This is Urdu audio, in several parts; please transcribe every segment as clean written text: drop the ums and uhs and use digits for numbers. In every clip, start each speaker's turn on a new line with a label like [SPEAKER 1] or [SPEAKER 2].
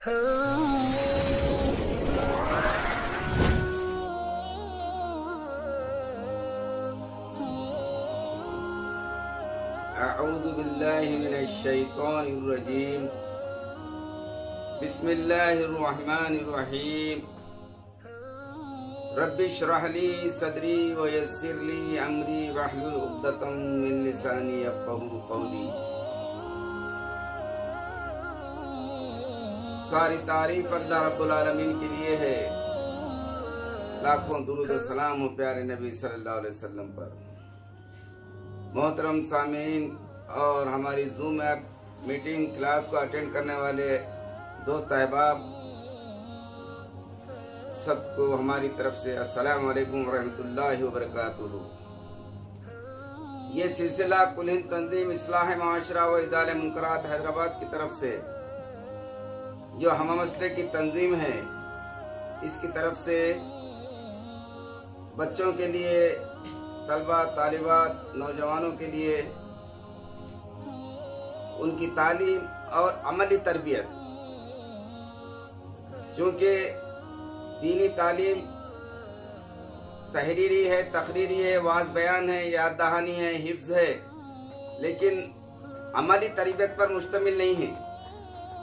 [SPEAKER 1] اعوذ باللہ من الشیطان الرجیم بسم اللہ الرحمن الرحیم رب اشرح لی صدری ویسر لی امری واحلل عقدۃ من لسانی یفقہوا قولی۔ ساری تعریف اللہ رب العالمین کے لیے ہے، لاکھوں درود و سلام ہو پیارے نبی صلی اللہ علیہ وسلم پر۔ محترم سامعین اور ہماری زوم ایپ میٹنگ کلاس کو اٹینڈ کرنے والے دوست احباب، سب کو ہماری طرف سے السلام علیکم ورحمۃ اللہ وبرکاتہ۔ یہ سلسلہ کل ہند تنظیم اصلاح معاشرہ و ازالہ منکرات حیدرآباد کی طرف سے، جو ہمہ مسلک کی تنظیم ہے، اس کی طرف سے بچوں کے لیے، طلبہ طالبات، نوجوانوں کے لیے ان کی تعلیم اور عملی تربیت، چونکہ دینی تعلیم تحریری ہے، تقریری ہے، واعظ بیان ہے، یاد دہانی ہے، حفظ ہے، لیکن عملی تربیت پر مشتمل نہیں ہے۔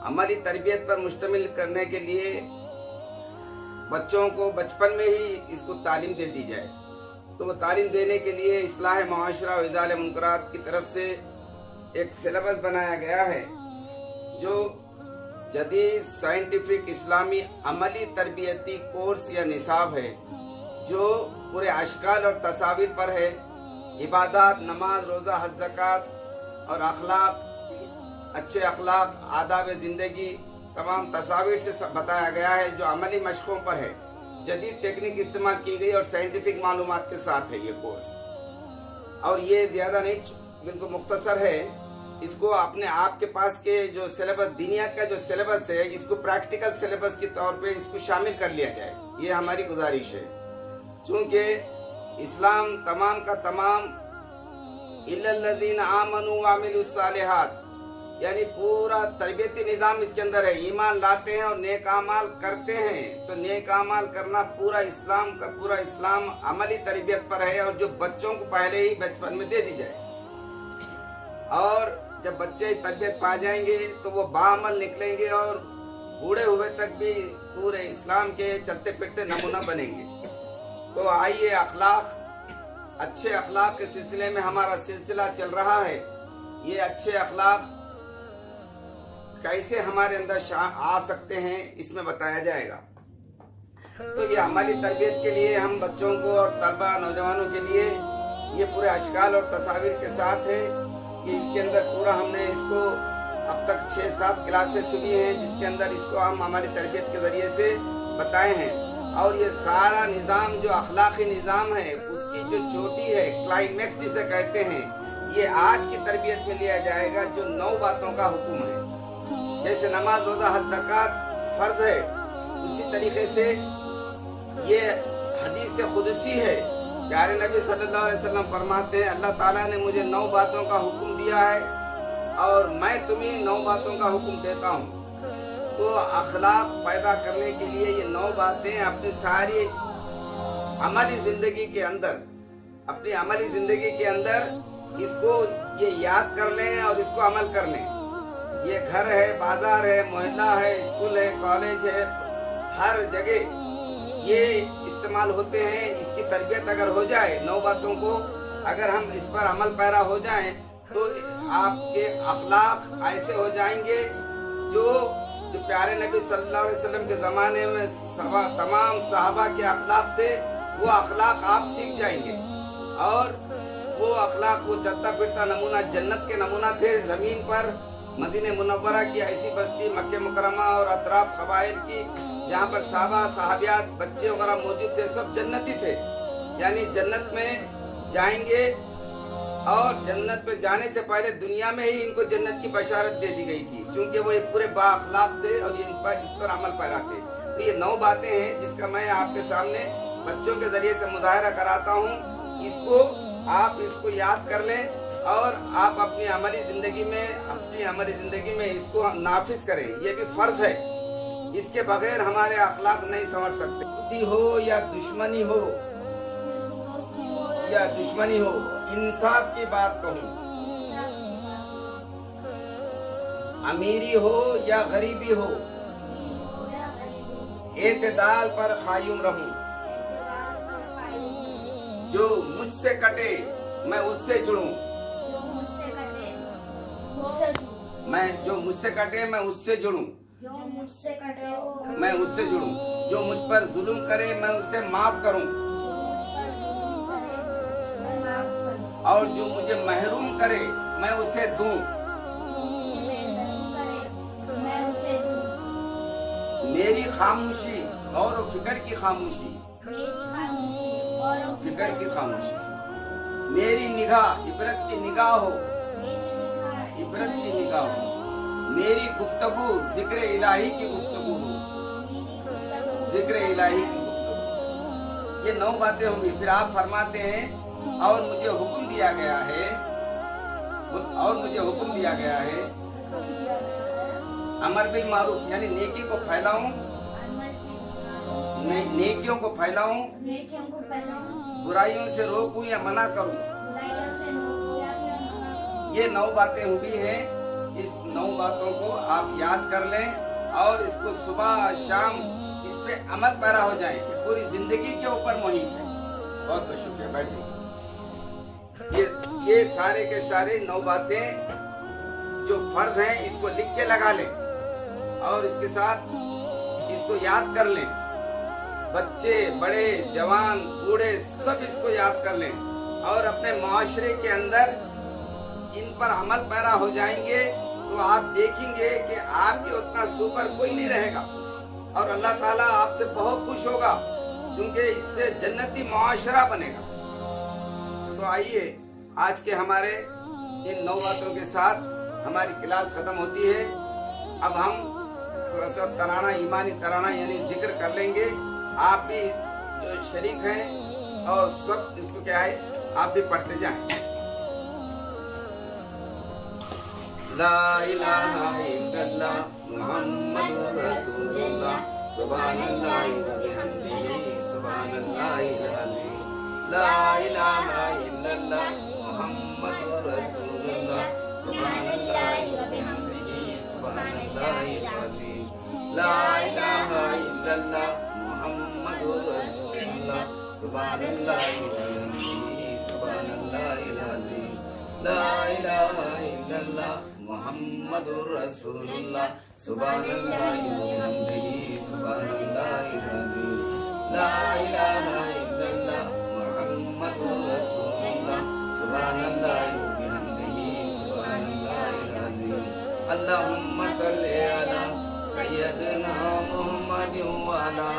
[SPEAKER 1] عملی تربیت پر مشتمل کرنے کے لیے بچوں کو بچپن میں ہی اس کو تعلیم دے دی جائے، تو وہ تعلیم دینے کے لیے اصلاح معاشرہ و ازالہ منکرات کی طرف سے ایک سلیبس بنایا گیا ہے، جو جدید سائنٹیفک اسلامی عملی تربیتی کورس یا نصاب ہے، جو پورے اشکال اور تصاویر پر ہے۔ عبادات، نماز، روزہ، حج، زکوٰۃ اور اخلاق، اچھے اخلاق، آداب زندگی، تمام تصاویر سے بتایا گیا ہے، جو عملی مشقوں پر ہے۔ جدید ٹیکنیک استعمال کی گئی اور سائنٹیفک معلومات کے ساتھ ہے یہ کورس، اور یہ زیادہ نہیں، بالکل مختصر ہے۔ اس کو اپنے آپ کے پاس کے جو سلیبس، دینیات کا جو سلیبس ہے، اس کو پریکٹیکل سلیبس کے طور پہ اس کو شامل کر لیا جائے، یہ ہماری گزارش ہے۔ چونکہ اسلام تمام کا تمام الا الذین آمنوا وعملوا الصالحات، یعنی پورا تربیتی نظام اس کے اندر ہے۔ ایمان لاتے ہیں اور نیک اعمال کرتے ہیں، تو نیک اعمال کرنا پورا اسلام عملی تربیت پر ہے، اور جو بچوں کو پہلے ہی بچپن میں دے دی جائے، اور جب بچے تربیت پا جائیں گے تو وہ باعمل نکلیں گے، اور بوڑھے ہوئے تک بھی پورے اسلام کے چلتے پھرتے نمونہ بنیں گے۔ تو آئیے، اخلاق، اچھے اخلاق کے سلسلے میں ہمارا سلسلہ چل رہا ہے۔ یہ اچھے اخلاق کیسے ہمارے اندر آ سکتے ہیں، اس میں بتایا جائے گا۔ تو یہ عملی تربیت کے لیے ہم بچوں کو اور طلبہ نوجوانوں کے لیے یہ پورے اشکال اور تصاویر کے ساتھ ہے۔ یہ اس کے اندر پورا ہم نے اس کو اب تک 6-7 کلاسیں سنی ہیں، جس کے اندر اس کو ہم عملی تربیت کے ذریعے سے بتائے ہیں، اور یہ سارا نظام جو اخلاقی نظام ہے، اس کی جو چوٹی ہے، کلائمیکس جسے کہتے ہیں، یہ آج کی تربیت میں لیا جائے گا، جو 9 باتوں کا حکم ہے۔ جیسے نماز، روزہ، حج، زکوٰۃ فرض ہے، اسی طریقے سے یہ حدیث قدسی ہے۔ پیارے نبی صلی اللہ علیہ وسلم فرماتے ہیں، اللہ تعالیٰ نے مجھے 9 باتوں کا حکم دیا ہے، اور میں تمہیں 9 باتوں کا حکم دیتا ہوں۔ تو اخلاق پیدا کرنے کے لیے یہ 9 باتیں اپنی ساری عملی زندگی کے اندر اس کو یہ یاد کر لیں اور اس کو عمل کر لیں۔ یہ گھر ہے، بازار ہے، محلہ ہے، اسکول ہے، کالج ہے، ہر جگہ یہ استعمال ہوتے ہیں۔ اس کی تربیت اگر ہو جائے، 9 باتوں کو اگر ہم اس پر عمل پیرا ہو جائیں، تو آپ کے اخلاق ایسے ہو جائیں گے جو پیارے نبی صلی اللہ علیہ وسلم کے زمانے میں تمام صحابہ کے اخلاق تھے، وہ اخلاق آپ سیکھ جائیں گے، اور وہ اخلاق، وہ چلتا پھرتا نمونہ جنت کے نمونہ تھے زمین پر۔ مدینہ منورہ کی ایسی بستی، مکہ مکرمہ اور اطراف قبائل کی، جہاں پر صحابہ، صحابیات، بچے وغیرہ موجود تھے، سب جنتی تھے، یعنی جنت میں جائیں گے، اور جنت میں جانے سے پہلے دنیا میں ہی ان کو جنت کی بشارت دے دی گئی تھی، چونکہ وہ ایک پورے با اخلاق تھے اور اس پر عمل پیرا تھے۔ تو یہ 9 باتیں ہیں جس کا میں آپ کے سامنے بچوں کے ذریعے سے مظاہرہ کراتا ہوں۔ اس کو یاد کر لیں، اور آپ اپنی عملی زندگی میں اس کو نافذ کریں۔ یہ بھی فرض ہے، اس کے بغیر ہمارے اخلاق نہیں سنور سکتے. دوستی ہو یا دشمنی ہو انصاف کی بات کہوں, امیری ہو یا غریبی ہو, اعتدال پر قائم رہوں. جو مجھ سے کٹے میں اس سے جڑوں, جو مجھ سے کٹے میں اس سے جڑوں, جو مجھ پر ظلم کرے میں اسے معاف کروں, اور جو مجھے محروم کرے میں اسے دوں. میری خاموشی اور فکر کی خاموشی, میری نگاہ عبرت کی نگاہ ہو, میری گفتگو ذکر الہی کی گفتگو ہو, یہ 9 باتیں ہوں گی. پھر آپ فرماتے ہیں اور مجھے حکم دیا گیا ہے امر بالمعروف یعنی نیکیوں کو پھیلاؤں, برائیوں سے روکوں یا منع کروں. یہ 9 باتیں ہوئی ہیں. اس 9 باتوں کو آپ یاد کر لیں اور اس کو صبح شام اس پہ عمل پیرا ہو جائیں کہ پوری زندگی کے اوپر محیط ہے. بہت بہت شکریہ. بیٹھیں. یہ سارے کے سارے 9 باتیں جو فرض ہیں اس کو لکھ کے لگا لیں اور اس کے ساتھ اس کو یاد کر لیں. بچے بڑے جوان بوڑھے سب اس کو یاد کر لیں اور اپنے معاشرے کے اندر ان پر عمل پیرا ہو جائیں گے تو آپ دیکھیں گے کہ آپ کے اتنا سپر کوئی نہیں رہے گا اور اللہ تعالیٰ آپ سے بہت خوش ہوگا چونکہ اس سے جنتی معاشرہ بنے گا. تو آئیے آج کے ہمارے ان 9 باتوں کے ساتھ ہماری کلاس ختم ہوتی ہے. اب ہم تھوڑا سا ترانہ, ایمانی ترانہ یعنی ذکر کر لیں گے. آپ بھی جو شریک ہیں اور سب اس کو کیا ہے آپ بھی پڑھتے جائیں. لا الہ الا اللہ محمد رسول اللہ سبحان اللہ وبحمدہ سبحان اللہ العظیم. لا الہ الا اللہ محمد رسول اللہ سبحان اللہ وبحمدہ سبحان اللہ العظیم. لا الہ الا اللہ محمد رسول اللہ سبحان اللہ وبحمدہ سبحان اللہ العظیم. لا الہ الا اللہ محمد رسول اللہ سبحان اللہ وبحمدہ سبحان اللہ العظیم. لا الہ الا اللہ محمد رسول اللہ سبحان اللہ وبحمدہ سبحان اللہ العظیم. اللہم صلی علی سیدنا محمد وعلی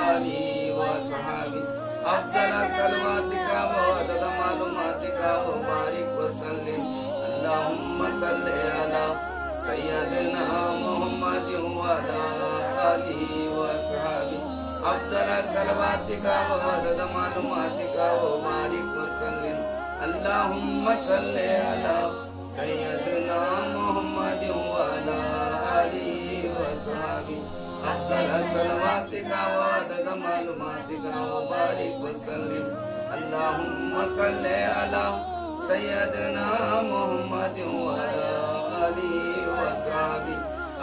[SPEAKER 1] آلہ وصحبہ افضل صلواتک وعدد معلوماتک وبارک وسلم. اللہم صلی علی سیدنا محمد وعلی آلہ وصحبہ افضل صلواتک وعدد معلوماتک وبارک وسلم. اللہم صلی علی سیدنا محمد وعلی آلہ وصحبہ افضل صلواتک وعدد معلوماتک وبارک وسلم. اللہم صلی علی سیدنا محمد وعلی آلہ وصحبہ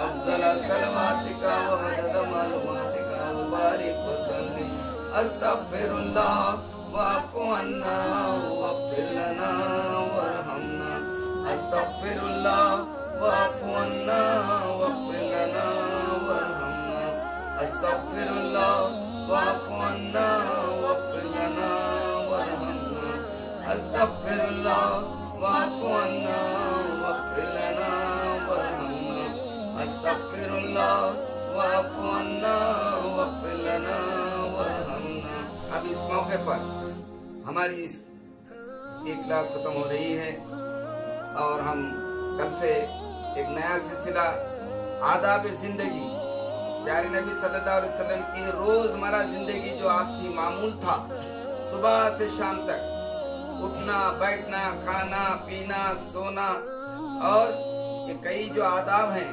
[SPEAKER 1] افضل صلواتک وعدد معلوماتک وبارک وسلم. استغفر اللہ واعف عنا واغفر لنا وارحمنا. استغفر اللہ واعف عنا واغفر لنا وارحمنا. استغفر اللہ واعف عنا واغفر لنا وارحمنا. استغفر اللہ واعف عنا واغفر لنا وارحمنا. استغفر اللہ واعف عنا واغفر لنا وارحمنا. اب اس موقع پر ہماری اس ایک کلاس ختم ہو رہی ہے اور ہم کل سے ایک نیا سلسلہ آداب زندگی پیارے نبی صلی اللہ علیہ وسلم کی روزمرہ زندگی جو آپ کی معمول تھا صبح سے شام تک اٹھنا بیٹھنا کھانا پینا سونا اور یہ کئی جو آداب ہیں